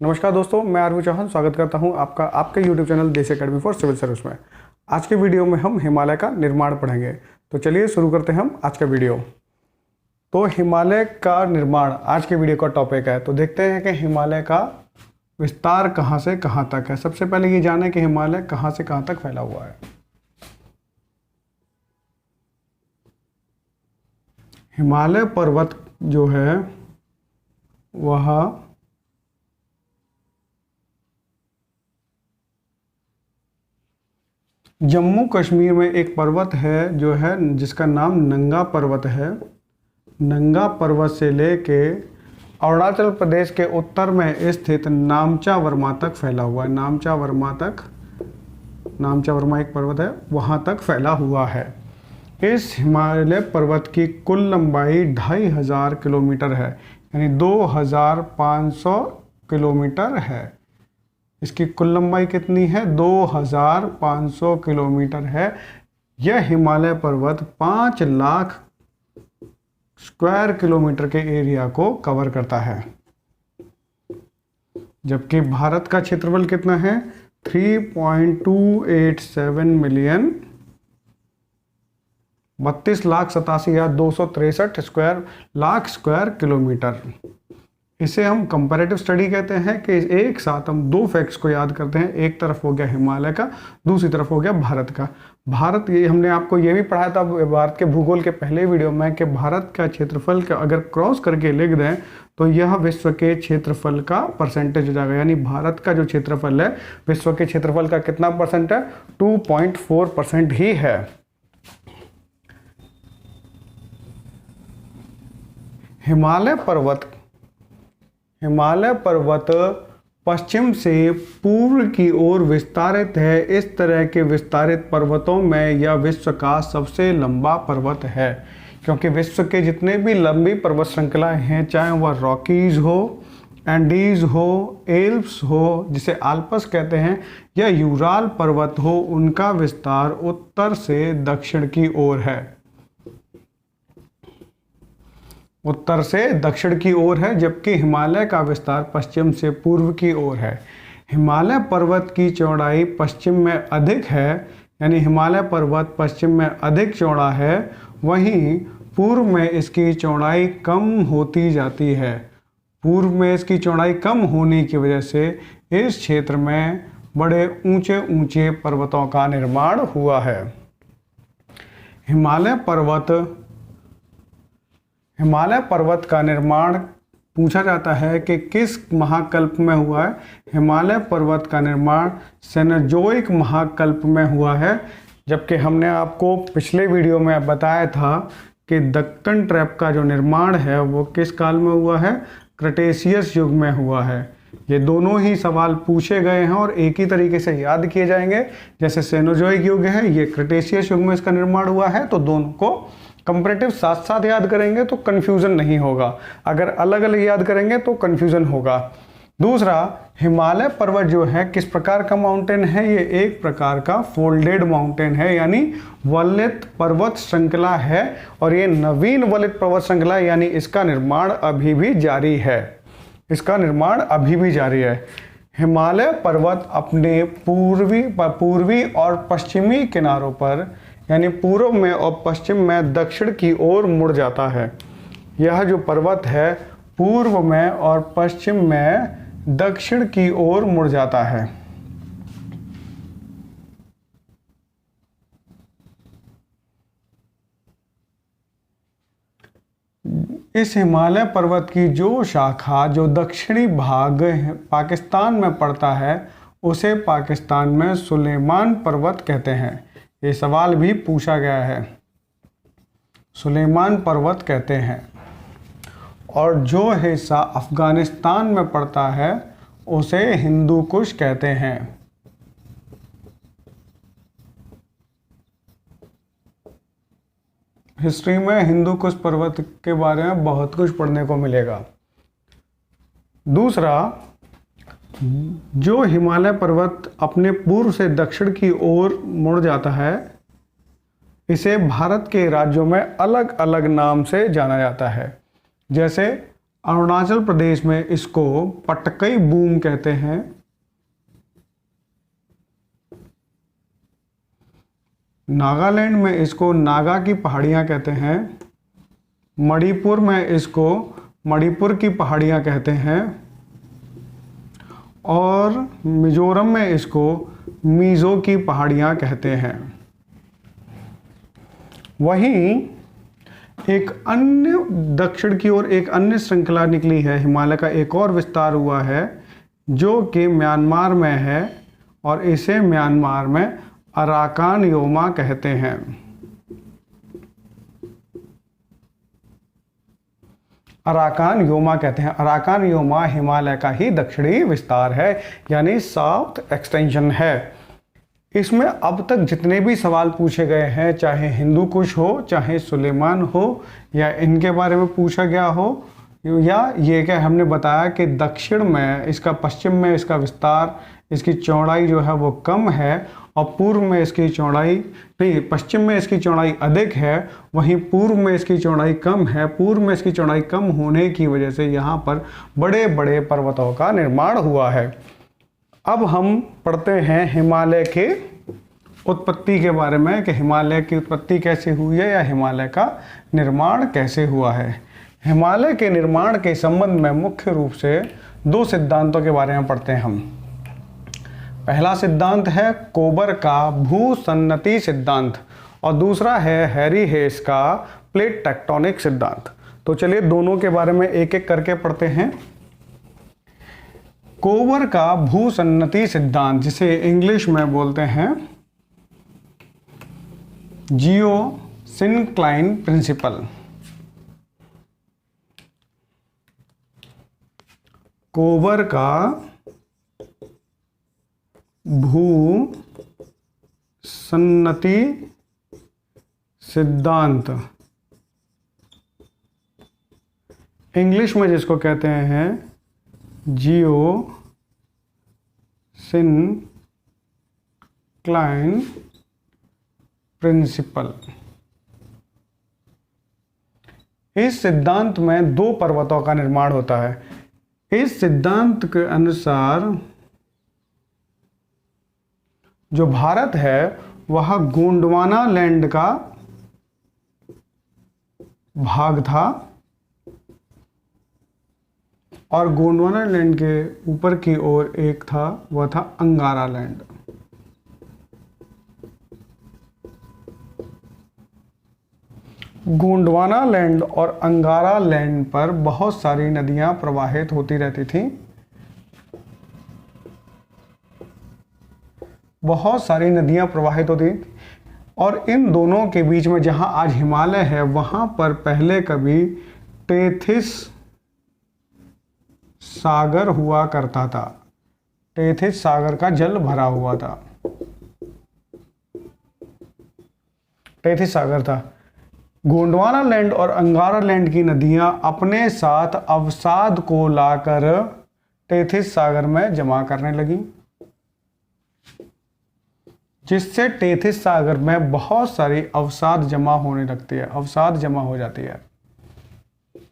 नमस्कार दोस्तों, मैं आरवी चौहान स्वागत करता हूं आपका आपके YouTube चैनल देसी अकेडमी फॉर सिविल सर्विस में। आज के वीडियो में हम हिमालय का निर्माण पढ़ेंगे। तो चलिए शुरू करते हैं हम आज का वीडियो। तो हिमालय का निर्माण आज के वीडियो का टॉपिक है। तो देखते हैं कि हिमालय का विस्तार कहाँ से कहाँ तक है। सबसे पहले ये जाने कि हिमालय कहाँ से कहाँ तक फैला हुआ है। हिमालय पर्वत जो है वह जम्मू कश्मीर में एक पर्वत है जो है जिसका नाम नंगा पर्वत है। नंगा पर्वत से लेके अरुणाचल प्रदेश के उत्तर में स्थित नामचा वर्मा तक फैला हुआ है। नामचा वर्मा एक पर्वत है, वहाँ तक फैला हुआ है। इस हिमालय पर्वत की कुल लंबाई 2500 किलोमीटर है, यानी 2500 किलोमीटर है। इसकी कुल लंबाई कितनी है? 2500 किलोमीटर है। यह हिमालय पर्वत 5 लाख स्क्वायर किलोमीटर के एरिया को कवर करता है। जबकि भारत का क्षेत्रफल कितना है? 3.287 मिलियन 32,87,263 स्क्वायर किलोमीटर। इसे हम कंपैरेटिव स्टडी कहते हैं कि एक साथ हम दो फैक्ट्स को याद करते हैं। एक तरफ हो गया हिमालय का, दूसरी तरफ हो गया भारत का। भारत, ये हमने आपको ये भी पढ़ाया था भारत के भूगोल के पहले वीडियो में कि भारत का क्षेत्रफल का अगर क्रॉस करके लिख दें तो यह विश्व के क्षेत्रफल का परसेंटेज हो जाएगा। यानी भारत का जो क्षेत्रफल है विश्व के क्षेत्रफल का कितना परसेंट है? 2.4% ही है। हिमालय पर्वत पश्चिम से पूर्व की ओर विस्तारित है। इस तरह के विस्तारित पर्वतों में यह विश्व का सबसे लंबा पर्वत है, क्योंकि विश्व के जितने भी लंबी पर्वत श्रृंखलाएं हैं, चाहे वह रॉकीज हो, एंडीज हो, एल्प्स हो जिसे आल्प्स कहते हैं, या यूराल पर्वत हो, उनका विस्तार उत्तर से दक्षिण की ओर है। उत्तर से दक्षिण की ओर है, जबकि हिमालय का विस्तार पश्चिम से पूर्व की ओर है। हिमालय पर्वत की चौड़ाई पश्चिम में अधिक है, यानी हिमालय पर्वत पश्चिम में अधिक चौड़ा है, वहीं पूर्व में इसकी चौड़ाई कम होती जाती है। पूर्व में इसकी चौड़ाई कम होने की वजह से इस क्षेत्र में बड़े ऊंचे ऊंचे पर्वतों का निर्माण हुआ है। हिमालय पर्वत का निर्माण पूछा जाता है कि किस महाकल्प में हुआ है। हिमालय पर्वत का निर्माण सेनोजोइक महाकल्प में हुआ है, जबकि हमने आपको पिछले वीडियो में बताया था कि दक्कन ट्रैप का जो निर्माण है वो किस काल में हुआ है? क्रेटेशियस युग में हुआ है। ये दोनों ही सवाल पूछे गए हैं और एक ही तरीके से याद किए जाएंगे। जैसे सेनोजोइक युग है, ये क्रेटेशियस युग में इसका निर्माण हुआ है, तो दोनों को कंपैरेटिव साथ साथ याद करेंगे तो कंफ्यूजन नहीं होगा। अगर अलग अलग याद करेंगे तो कंफ्यूजन होगा। दूसरा, हिमालय पर्वत जो है किस प्रकार का माउंटेन है? ये एक प्रकार का फोल्डेड माउंटेन है, यानी वलित पर्वत श्रृंखला है, और ये नवीन वलित पर्वत श्रृंखला है, यानी इसका निर्माण अभी भी जारी है। हिमालय पर्वत अपने पूर्वी और पश्चिमी किनारों पर, यानी पूर्व में और पश्चिम में दक्षिण की ओर मुड़ जाता है। यह जो पर्वत है पूर्व में और पश्चिम में दक्षिण की ओर मुड़ जाता है। इस हिमालय पर्वत की जो शाखा जो दक्षिणी भाग पाकिस्तान में पड़ता है उसे पाकिस्तान में सुलेमान पर्वत कहते हैं। ये सवाल भी पूछा गया है, सुलेमान पर्वत कहते हैं। और जो हिस्सा अफगानिस्तान में पड़ता है उसे हिंदू कुश कहते हैं। हिस्ट्री में हिंदू कुश पर्वत के बारे में बहुत कुछ पढ़ने को मिलेगा। दूसरा, जो हिमालय पर्वत अपने पूर्व से दक्षिण की ओर मुड़ जाता है, इसे भारत के राज्यों में अलग अलग नाम से जाना जाता है। जैसे अरुणाचल प्रदेश में इसको पटकई बूम कहते हैं। नागालैंड में इसको नागा की पहाड़ियाँ कहते हैं। मणिपुर में इसको मणिपुर की पहाड़ियाँ कहते हैं। और मिजोरम में इसको मिजो की पहाड़ियाँ कहते हैं। वहीं एक अन्य दक्षिण की ओर एक अन्य श्रृंखला निकली है, हिमालय का एक और विस्तार हुआ है जो कि म्यांमार में है और इसे म्यांमार में अराकान योमा कहते हैं। अराकान योमा कहते हैं। अराकान योमा हिमालय का ही दक्षिणी विस्तार है, यानी साउथ एक्सटेंशन है। इसमें अब तक जितने भी सवाल पूछे गए हैं, चाहे हिंदू कुश हो, चाहे सुलेमान हो, या इनके बारे में पूछा गया हो, या ये क्या हमने बताया कि दक्षिण में इसका, पश्चिम में इसका विस्तार, इसकी चौड़ाई जो है वो कम है, और पूर्व में इसकी चौड़ाई नहीं, पश्चिम में इसकी चौड़ाई अधिक है, वहीं पूर्व में इसकी चौड़ाई कम है। पूर्व में इसकी चौड़ाई कम होने की वजह से यहाँ पर बड़े बड़े पर्वतों का निर्माण हुआ है। अब हम पढ़ते हैं हिमालय के उत्पत्ति के बारे में कि हिमालय की उत्पत्ति कैसे हुई है या हिमालय का निर्माण कैसे हुआ है। हिमालय के निर्माण के संबंध में मुख्य रूप से दो सिद्धांतों के बारे में पढ़ते हैं हम। पहला सिद्धांत है कोबर का भूसन्नति सिद्धांत और दूसरा है हैरी हेस का प्लेट टेक्टोनिक सिद्धांत। तो चलिए दोनों के बारे में एक एक करके पढ़ते हैं। कोबर का भूसन्नति सिद्धांत, जिसे इंग्लिश में बोलते हैं जियोसिनक्लाइन प्रिंसिपल। कोबर का भूसन्नति सिद्धांत, इंग्लिश में जिसको कहते हैं जियोसिनक्लाइन प्रिंसिपल। इस सिद्धांत में दो पर्वतों का निर्माण होता है। इस सिद्धांत के अनुसार जो भारत है वह गोंडवाना लैंड का भाग था और गोंडवाना लैंड के ऊपर की ओर एक था, वह था अंगारा लैंड। गोंडवाना लैंड और अंगारा लैंड पर बहुत सारी नदियां प्रवाहित होती रहती थीं। बहुत सारी नदियां प्रवाहित होती और इन दोनों के बीच में जहां आज हिमालय है वहां पर पहले कभी टेथिस सागर हुआ करता था। टेथिस सागर का जल भरा हुआ था, टेथिस सागर था। गोंडवाना लैंड और अंगारा लैंड की नदियां अपने साथ अवसाद को लाकर टेथिस सागर में जमा करने लगी, जिससे टेथिस सागर में बहुत सारी अवसाद जमा होने लगती है, अवसाद जमा हो जाती है।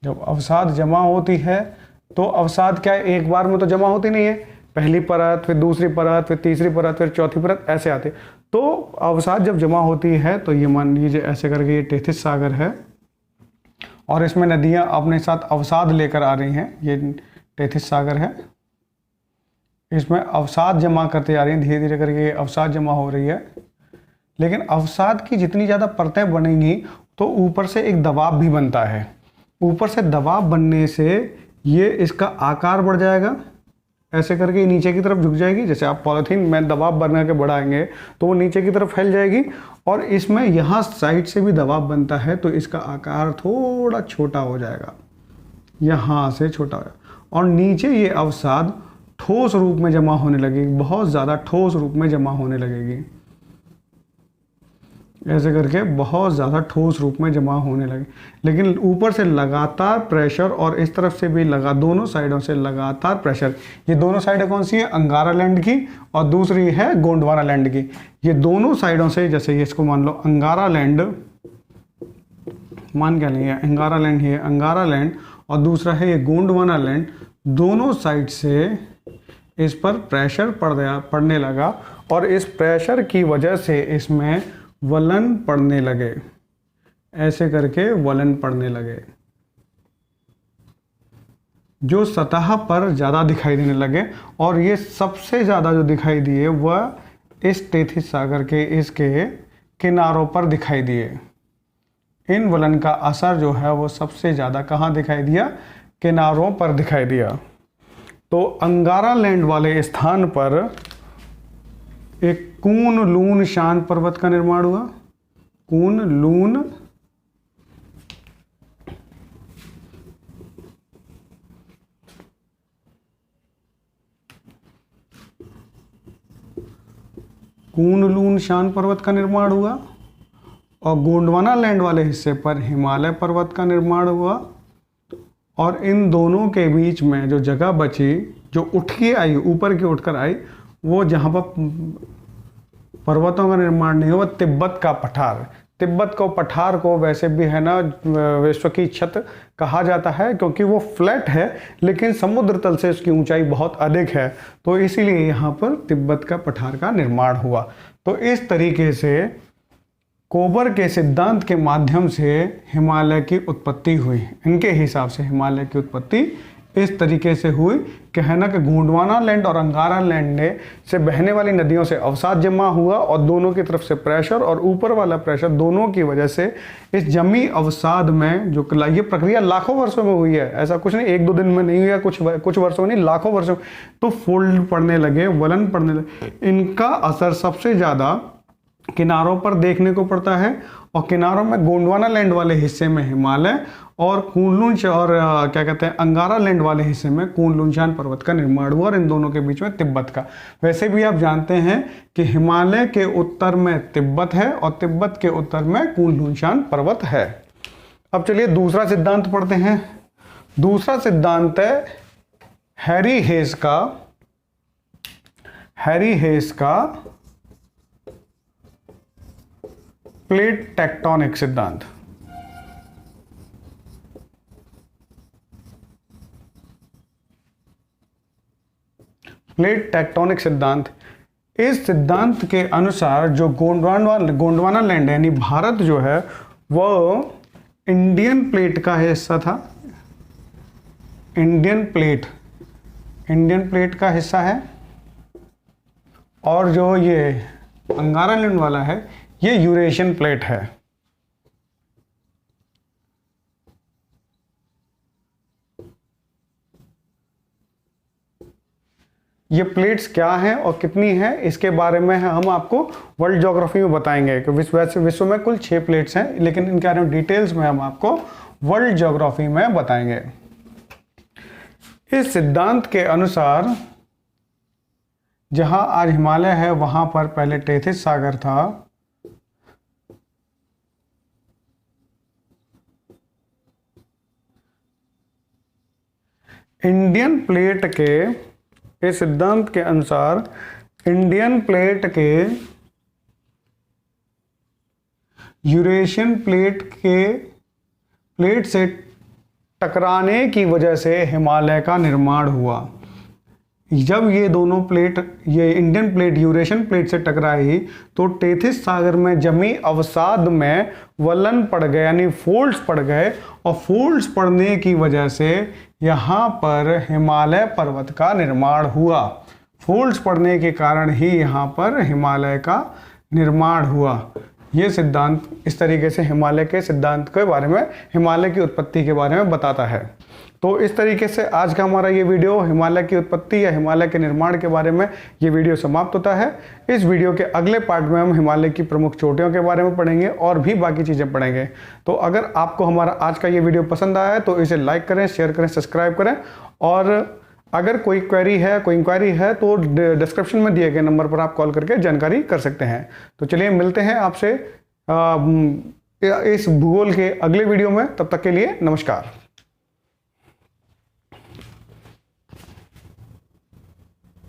जब अवसाद जमा होती है तो अवसाद क्या है, एक बार में तो जमा होती नहीं है, पहली परत, फिर दूसरी परत, फिर तीसरी परत, फिर चौथी परत, ऐसे आते। तो अवसाद जब जमा होती है तो ये मान लीजिए ऐसे करके ये टेथिस सागर है और इसमें नदियां अपने साथ अवसाद लेकर आ रही हैं। ये टेथिस सागर है, इसमें अवसाद जमा करते जा रही हैं, धीरे धीरे करके ये अवसाद जमा हो रही है। लेकिन अवसाद की जितनी ज़्यादा परतें बनेंगी तो ऊपर से एक दबाव भी बनता है। ऊपर से दबाव बनने से ये इसका आकार बढ़ जाएगा, ऐसे करके नीचे की तरफ झुक जाएगी। जैसे आप पॉलीथीन में दबाव बना के बढ़ाएंगे तो वो नीचे की तरफ फैल जाएगी और इसमें यहाँ साइड से भी दबाव बनता है तो इसका आकार थोड़ा छोटा हो जाएगा, यहाँ से छोटा हो जाएगा और नीचे ये अवसाद ठोस रूप में जमा होने लगेगी, बहुत ज़्यादा ठोस रूप में जमा होने लगेगी। ऐसे करके बहुत ज़्यादा ठोस रूप में जमा होने लगे। लेकिन ऊपर से लगातार प्रेशर और इस तरफ से भी दोनों साइडों से लगातार प्रेशर। ये दोनों साइडें कौन सी है, अंगारा लैंड की और दूसरी है गोंडवाना लैंड की। ये दोनों साइडों से, जैसे ये इसको मान लो अंगारा लैंड, मान क्या नहीं है, अंगारा लैंड ही है, अंगारा लैंड और दूसरा है ये गोंडवाना लैंड, दोनों साइड से इस पर प्रेशर पड़ने लगा और इस प्रेशर की वजह से इसमें वलन पड़ने लगे, ऐसे करके वलन पड़ने लगे जो सतह पर ज़्यादा दिखाई देने लगे। और ये सबसे ज़्यादा जो दिखाई दिए वह इस टेथिस सागर के इसके किनारों पर दिखाई दिए। इन वलन का असर जो है वो सबसे ज़्यादा कहाँ दिखाई दिया? किनारों पर दिखाई दिया। तो अंगारा लैंड वाले स्थान पर एक कून लून शान पर्वत का निर्माण हुआ। कून लून कून शान पर्वत का निर्माण हुआ और गोंडवाना लैंड वाले हिस्से पर हिमालय पर्वत का निर्माण हुआ। और इन दोनों के बीच में जो जगह बची, जो उठ के आई, ऊपर की उठकर आई, वो जहाँ पर पर्वतों का निर्माण नहीं हुआ, तिब्बत का पठार। तिब्बत को पठार को वैसे भी है ना विश्व की छत कहा जाता है, क्योंकि वो फ्लैट है लेकिन समुद्र तल से उसकी ऊंचाई बहुत अधिक है, तो इसीलिए यहाँ पर तिब्बत का पठार का निर्माण हुआ। तो इस तरीके से कोबर के सिद्धांत के माध्यम से हिमालय की उत्पत्ति हुई। इनके हिसाब से हिमालय की उत्पत्ति इस तरीके से हुई कि है ना कि गोंडवाना लैंड और अंगारा लैंड ने से बहने वाली नदियों से अवसाद जमा हुआ और दोनों की तरफ से प्रेशर और ऊपर वाला प्रेशर, दोनों की वजह से इस जमी अवसाद में जो ये प्रक्रिया लाखों वर्षों में हुई है, ऐसा कुछ नहीं, एक दो दिन में नहीं हुआ, कुछ वर्षों में नहीं, लाखों वर्षों में। तो फोल्ड पड़ने लगे, वलन पड़ने लगे। इनका असर सबसे ज़्यादा किनारों पर देखने को पड़ता है और किनारों में गोंडवाना लैंड वाले हिस्से में हिमालय और कूनलुन और क्या कहते हैं अंगारा लैंड वाले हिस्से में कूनलुनशान पर्वत का निर्माण हुआ और इन दोनों के बीच में तिब्बत का। वैसे भी आप जानते हैं कि हिमालय के उत्तर में तिब्बत है और तिब्बत के उत्तर में कूनलुनशान पर्वत है। अब चलिए दूसरा सिद्धांत पढ़ते हैं। दूसरा सिद्धांत है हैरी हेस का प्लेट टेक्टोनिक सिद्धांत। प्लेट टेक्टोनिक सिद्धांत, इस सिद्धांत के अनुसार जो गोंडवाना लैंड यानी भारत जो है वह इंडियन प्लेट का हिस्सा था। इंडियन प्लेट का हिस्सा है और जो ये अंगारा लैंड वाला है ये यूरेशियन प्लेट है। ये प्लेट्स क्या हैं और कितनी हैं इसके बारे में हम आपको वर्ल्ड ज्योग्राफी में बताएंगे कि विश्व में कुल 6 प्लेट्स हैं, लेकिन इनके बारे में डिटेल्स में हम आपको वर्ल्ड ज्योग्राफी में बताएंगे। इस सिद्धांत के अनुसार जहां आज हिमालय है वहां पर पहले टेथिस सागर था। इंडियन प्लेट के इस सिद्धांत के अनुसार इंडियन प्लेट के यूरेशियन प्लेट से टकराने की वजह से हिमालय का निर्माण हुआ। जब ये दोनों प्लेट, ये इंडियन प्लेट यूरेशियन प्लेट से टकराई तो टेथिस सागर में जमी अवसाद में वलन पड़ गए यानी फोल्ड्स पड़ गए और फोल्ड्स पड़ने की वजह से यहाँ पर हिमालय पर्वत का निर्माण हुआ। फोल्ड्स पड़ने के कारण ही यहाँ पर हिमालय का निर्माण हुआ। ये सिद्धांत इस तरीके से हिमालय के सिद्धांत के बारे में, हिमालय की उत्पत्ति के बारे में बताता है। तो इस तरीके से आज का हमारा ये वीडियो हिमालय की उत्पत्ति या हिमालय के निर्माण के बारे में ये वीडियो समाप्त होता है। इस वीडियो के अगले पार्ट में हम हिमालय की प्रमुख चोटियों के बारे में पढ़ेंगे और भी बाकी चीज़ें पढ़ेंगे। तो अगर आपको हमारा आज का ये वीडियो पसंद आया है तो इसे लाइक करें, शेयर करें, सब्सक्राइब करें। और अगर कोई क्वेरी है, कोई इंक्वायरी है तो डिस्क्रिप्शन में दिए गए नंबर पर आप कॉल करके जानकारी कर सकते हैं। तो चलिए मिलते हैं आपसे इस भूगोल के अगले वीडियो में। तब तक के लिए नमस्कार।